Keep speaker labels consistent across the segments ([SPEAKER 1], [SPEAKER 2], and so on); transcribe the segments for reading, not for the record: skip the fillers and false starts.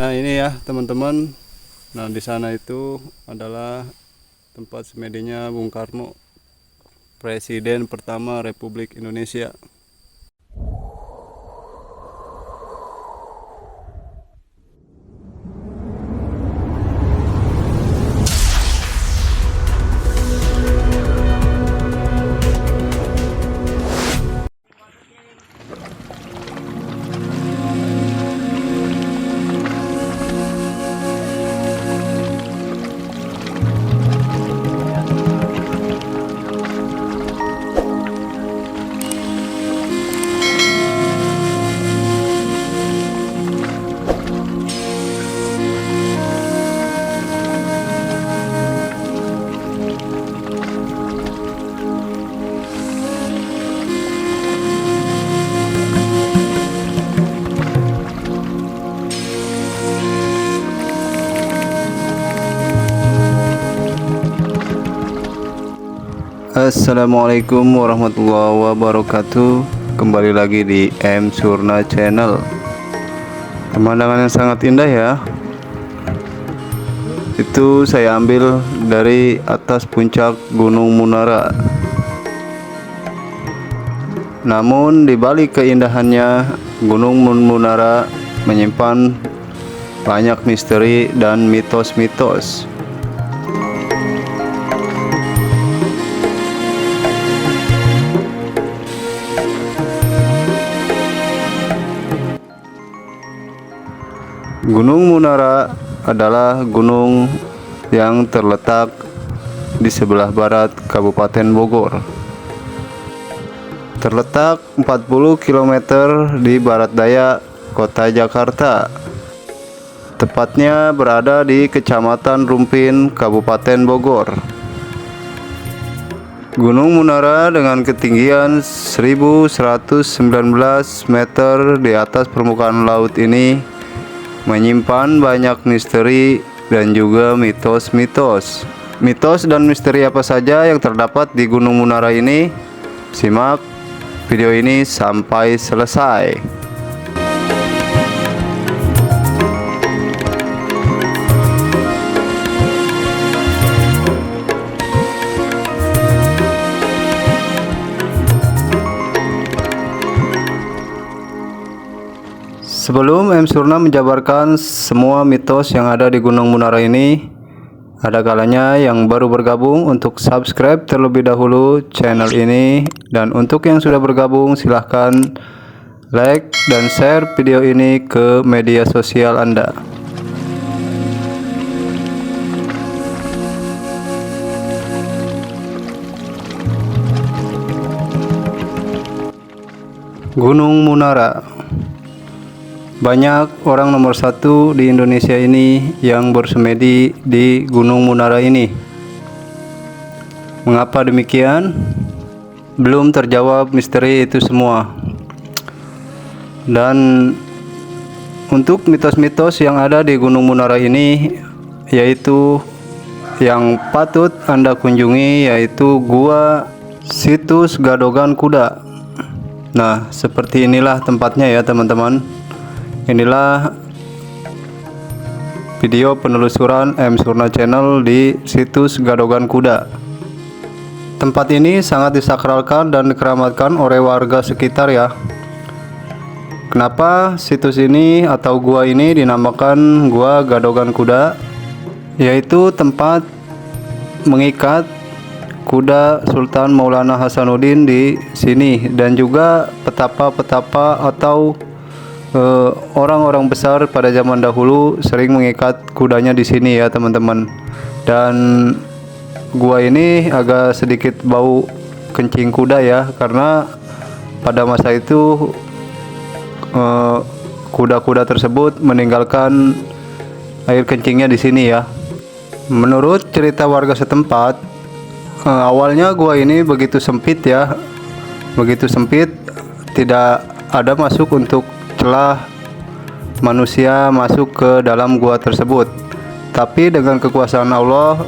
[SPEAKER 1] Nah ini ya teman-teman. Nah di sana itu adalah tempat semedinya Bung Karno, Presiden pertama Republik Indonesia. Assalamualaikum warahmatullahi wabarakatuh. Kembali lagi di M Surna Channel. Pemandangan yang sangat indah ya. Itu saya ambil dari atas puncak Gunung Munara. Namun di balik keindahannya, Gunung Munara menyimpan banyak misteri dan mitos-mitos. Gunung Munara adalah gunung yang terletak di sebelah barat Kabupaten Bogor. Terletak 40 km di barat daya kota Jakarta. Tepatnya berada di Kecamatan Rumpin, Kabupaten Bogor. Gunung Munara dengan ketinggian 1119 meter di atas permukaan laut ini menyimpan banyak misteri dan juga mitos-mitos. Mitos dan misteri apa saja yang terdapat di Gunung Munara ini? Simak video ini sampai selesai. Sebelum M Surna menjabarkan semua mitos yang ada di Gunung Munara ini, ada kalanya yang baru bergabung untuk subscribe terlebih dahulu channel ini, dan untuk yang sudah bergabung silahkan like dan share video ini ke media sosial Anda. Gunung Munara. Banyak orang nomor satu di Indonesia ini yang bersemedi di Gunung Munara ini. Mengapa demikian? Belum terjawab misteri itu semua. Dan untuk mitos-mitos yang ada di Gunung Munara ini, yaitu yang patut Anda kunjungi, yaitu Gua Situs Gadogan Kuda. Nah, seperti inilah tempatnya ya teman-teman. Inilah video penelusuran M Surna Channel di situs Gadogan Kuda. Tempat ini sangat disakralkan dan dikeramatkan oleh warga sekitar ya. Kenapa situs ini atau gua ini dinamakan Gua Gadogan Kuda? Yaitu tempat mengikat kuda Sultan Maulana Hasanuddin di sini, dan juga petapa-petapa atau orang-orang besar pada zaman dahulu sering mengikat kudanya di sini ya teman-teman. Dan gua ini agak sedikit bau kencing kuda ya, karena pada masa itu kuda-kuda tersebut meninggalkan air kencingnya di sini ya. Menurut cerita warga setempat, awalnya gua ini begitu sempit ya, begitu sempit, tidak ada masuk untuk celah manusia masuk ke dalam gua tersebut. Tapi dengan kekuasaan Allah,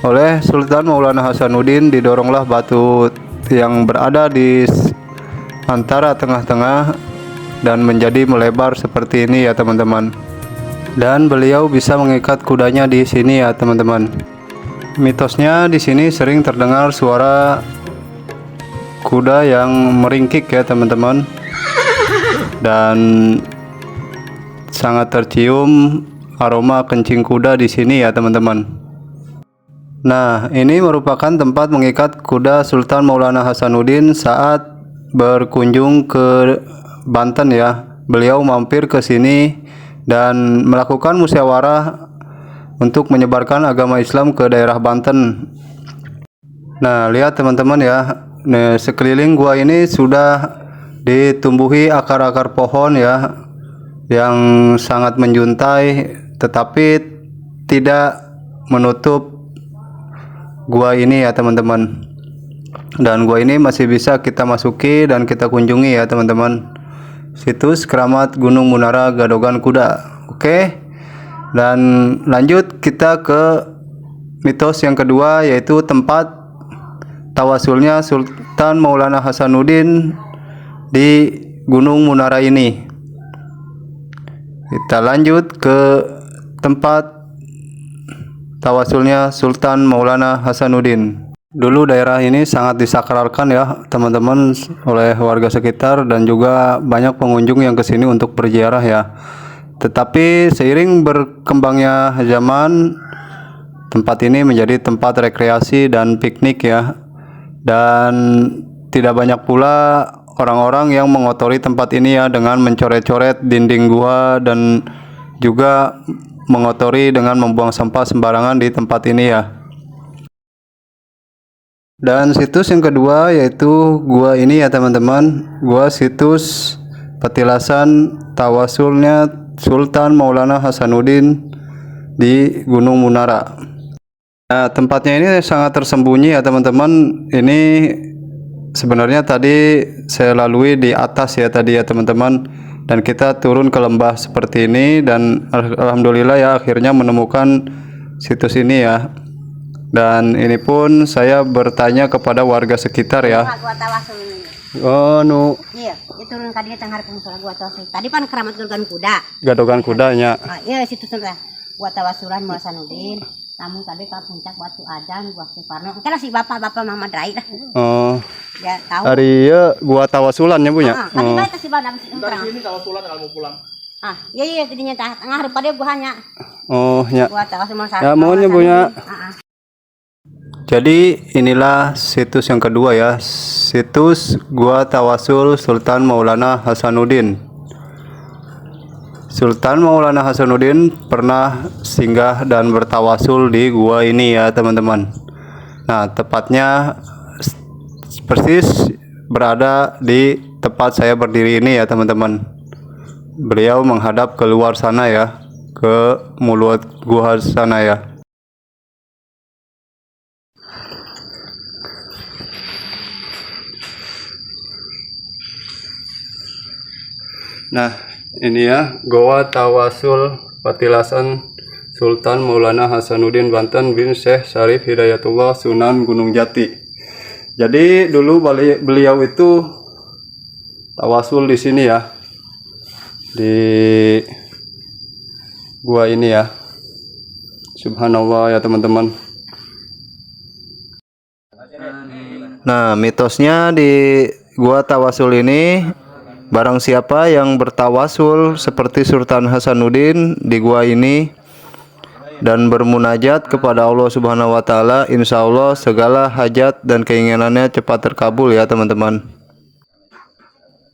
[SPEAKER 1] oleh Sultan Maulana Hasanuddin, didoronglah batu yang berada di antara tengah-tengah dan menjadi melebar seperti ini ya teman-teman. dan beliau bisa mengikat kudanya di sini ya teman-teman. Mitosnya di sini sering terdengar suara kuda yang meringkik ya teman-teman, dan sangat tercium aroma kencing kuda di sini ya teman-teman. Nah, ini merupakan tempat mengikat kuda Sultan Maulana Hasanuddin saat berkunjung ke Banten ya. Beliau mampir ke sini dan melakukan musyawarah untuk menyebarkan agama Islam ke daerah Banten. Nah, lihat teman-teman ya, sekeliling gua ini sudah ditumbuhi akar-akar pohon ya, yang sangat menjuntai, tetapi tidak menutup gua ini ya teman-teman. Dan gua ini masih bisa kita masuki dan kita kunjungi ya teman-teman. Situs Keramat Gunung Munara Gadogan Kuda. Oke. Dan lanjut kita ke mitos yang kedua, yaitu tempat tawasulnya Sultan Maulana Hasanuddin di Gunung Munara ini. Kita lanjut ke tempat tawasulnya Sultan Maulana Hasanuddin. Dulu daerah ini sangat disakralkan ya teman-teman oleh warga sekitar dan juga banyak pengunjung yang kesini untuk berziarah ya. Tetapi seiring berkembangnya zaman, tempat ini menjadi tempat rekreasi dan piknik ya. Dan tidak banyak pula orang-orang yang mengotori tempat ini ya dengan mencoret-coret dinding gua dan juga mengotori dengan membuang sampah sembarangan di tempat ini ya. Dan situs yang kedua yaitu gua ini ya teman-teman, gua situs petilasan tawasulnya Sultan Maulana Hasanuddin di Gunung Munara. Nah, tempatnya ini sangat tersembunyi ya teman-teman. Ini sebenarnya tadi saya lalui di atas ya tadi ya teman-teman, dan kita turun ke lembah seperti ini, dan alhamdulillah ya akhirnya menemukan situs ini ya. Dan ini pun saya bertanya kepada warga sekitar ya. Oh,
[SPEAKER 2] iya, itu turun kadinya tengah hari musola gua tawasul. Tadi pan Keramat Gadogan Kuda.
[SPEAKER 1] Gadogan kudanya.
[SPEAKER 2] Iya, situ sudah gua tawasulan Maulana Hasanuddin. Namun tadi ke puncak batu adan gua Suparno. Mungkin si bapak-bapak Muhammad Rai lah.
[SPEAKER 1] Oh.
[SPEAKER 2] Ya tahu.
[SPEAKER 1] Hari ya gua tawasulannya punya.
[SPEAKER 2] Tadi bae si bapak
[SPEAKER 3] dari sini tawasulan kalau mau pulang.
[SPEAKER 2] Iya jadinya tengah hari pada gua hanya.
[SPEAKER 1] Oh, ya.
[SPEAKER 2] Gua tawasul Maulana
[SPEAKER 1] Ya, mohonnya punya. Jadi inilah situs yang kedua ya, situs Gua Tawasul Sultan Maulana Hasanuddin. Sultan Maulana Hasanuddin pernah singgah dan bertawasul di gua ini ya teman-teman. Nah, tepatnya persis berada di tempat saya berdiri ini ya teman-teman. Beliau menghadap keluar sana ya, ke mulut gua sana ya. Nah, ini ya Goa Tawasul Petilasan Sultan Maulana Hasanuddin Banten bin Syekh Syarif Hidayatullah Sunan Gunung Jati. Jadi dulu beliau itu tawasul di sini ya, di gua ini ya. Subhanallah ya teman-teman. Nah, mitosnya di gua tawasul ini, barang siapa yang bertawasul seperti Sultan Hasanuddin di gua ini dan bermunajat kepada Allah Subhanahu wa taala, insya Allah segala hajat dan keinginannya cepat terkabul ya teman-teman.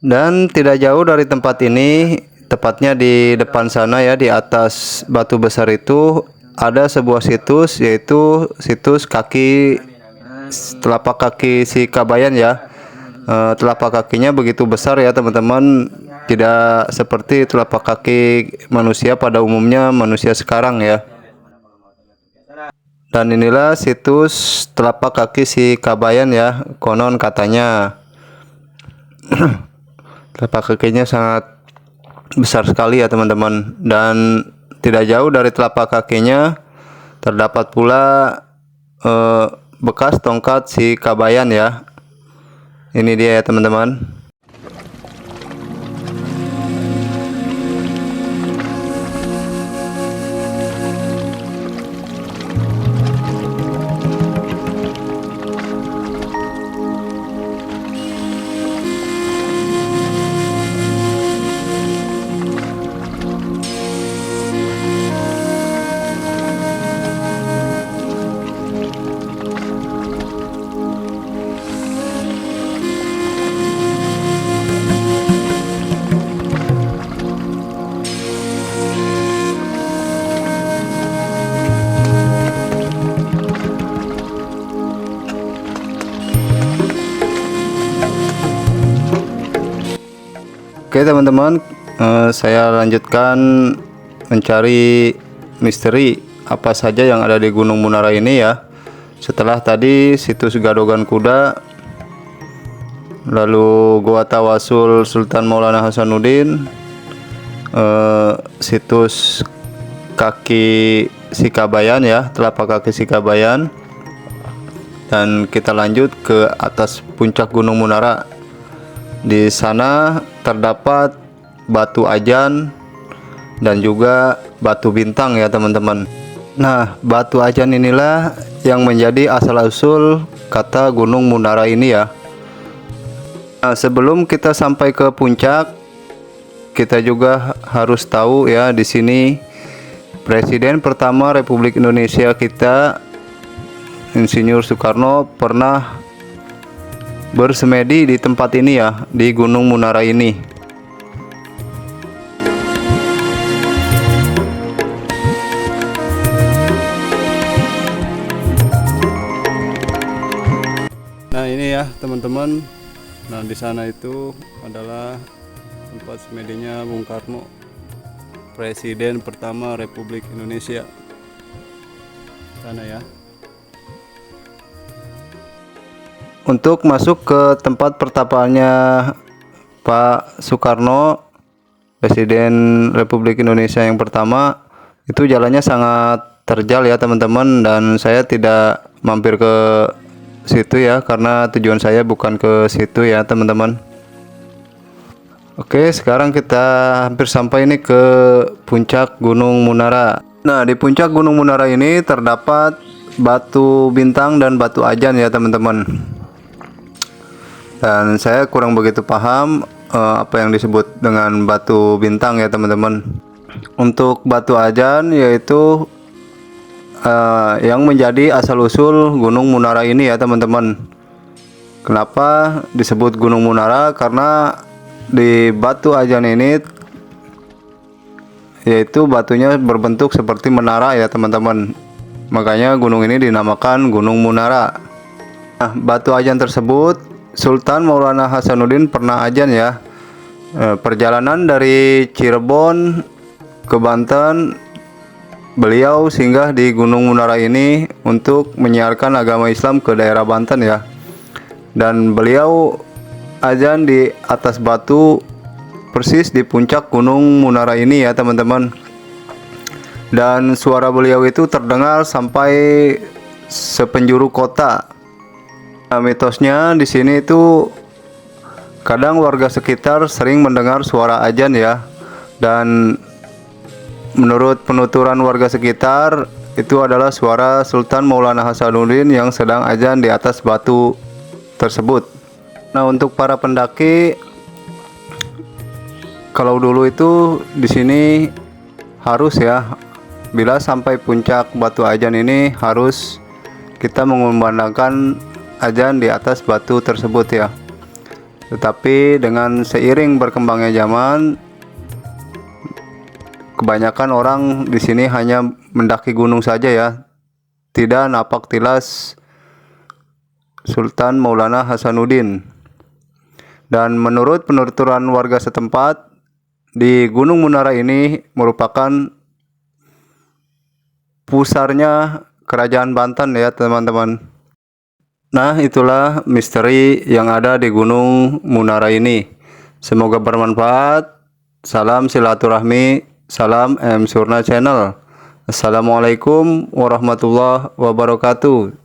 [SPEAKER 1] Dan tidak jauh dari tempat ini, tepatnya di depan sana ya, di atas batu besar itu ada sebuah situs, yaitu situs telapak kaki si Kabayan ya. Telapak kakinya begitu besar ya teman-teman, tidak seperti telapak kaki manusia pada umumnya, manusia sekarang ya. Dan inilah situs telapak kaki si Kabayan ya, konon katanya telapak kakinya sangat besar sekali ya teman-teman. Dan tidak jauh dari telapak kakinya terdapat pula bekas tongkat si Kabayan ya. Ini dia ya teman-teman. Oke teman-teman, saya lanjutkan mencari misteri apa saja yang ada di Gunung Munara ini ya. Setelah tadi situs Gadogan Kuda, lalu Gua Tawasul Sultan Maulana Hasanuddin, situs kaki Sikabayan ya, telapak kaki Sikabayan, dan kita lanjut ke atas puncak Gunung Munara. Di sana terdapat batu ajan dan juga batu bintang ya teman-teman. Nah, batu ajan inilah yang menjadi asal-usul kata Gunung Munara ini ya. Nah, sebelum kita sampai ke puncak, kita juga harus tahu ya, di sini Presiden pertama Republik Indonesia kita, Insinyur Soekarno, pernah bersemedi di tempat ini ya, di Gunung Munara ini. Nah ini ya teman-teman, nah di sana itu adalah tempat semedinya Bung Karno, Presiden pertama Republik Indonesia. Sana ya. Untuk masuk ke tempat pertapaannya Pak Soekarno, Presiden Republik Indonesia yang pertama, itu jalannya sangat terjal ya teman-teman, dan saya tidak mampir ke situ ya, karena tujuan saya bukan ke situ ya teman-teman. Oke, sekarang kita hampir sampai ini ke puncak Gunung Munara. Nah, di puncak Gunung Munara ini terdapat batu bintang dan batu ajan ya teman-teman. Dan saya kurang begitu paham apa yang disebut dengan batu bintang ya teman-teman. Untuk batu ajan yaitu yang menjadi asal-usul Gunung Munara ini ya teman-teman. Kenapa disebut Gunung Munara? Karena di batu ajan ini yaitu batunya berbentuk seperti menara ya teman-teman. Makanya gunung ini dinamakan Gunung Munara. Nah, batu ajan tersebut Sultan Maulana Hasanuddin pernah ajan ya. Perjalanan dari Cirebon ke Banten, beliau singgah di Gunung Munara ini untuk menyiarkan agama Islam ke daerah Banten ya. Dan beliau ajan di atas batu persis di puncak Gunung Munara ini ya teman-teman. Dan suara beliau itu terdengar sampai sepenjuru kota. Nah, mitosnya di sini itu kadang warga sekitar sering mendengar suara ajan ya, dan menurut penuturan warga sekitar itu adalah suara Sultan Maulana Hasanuddin yang sedang ajan di atas batu tersebut. Nah, untuk para pendaki, kalau dulu itu di sini harus ya, bila sampai puncak batu ajan ini harus kita mengumandangkan ajan di atas batu tersebut ya. Tetapi dengan seiring berkembangnya zaman, kebanyakan orang di sini hanya mendaki gunung saja ya, tidak napak tilas Sultan Maulana Hasanuddin. Dan menurut penuturan warga setempat, di Gunung Munara ini merupakan pusarnya Kerajaan Banten ya teman-teman. Nah, itulah misteri yang ada di Gunung Munara ini. Semoga bermanfaat. Salam silaturahmi, salam M Surna Channel. Assalamualaikum warahmatullahi wabarakatuh.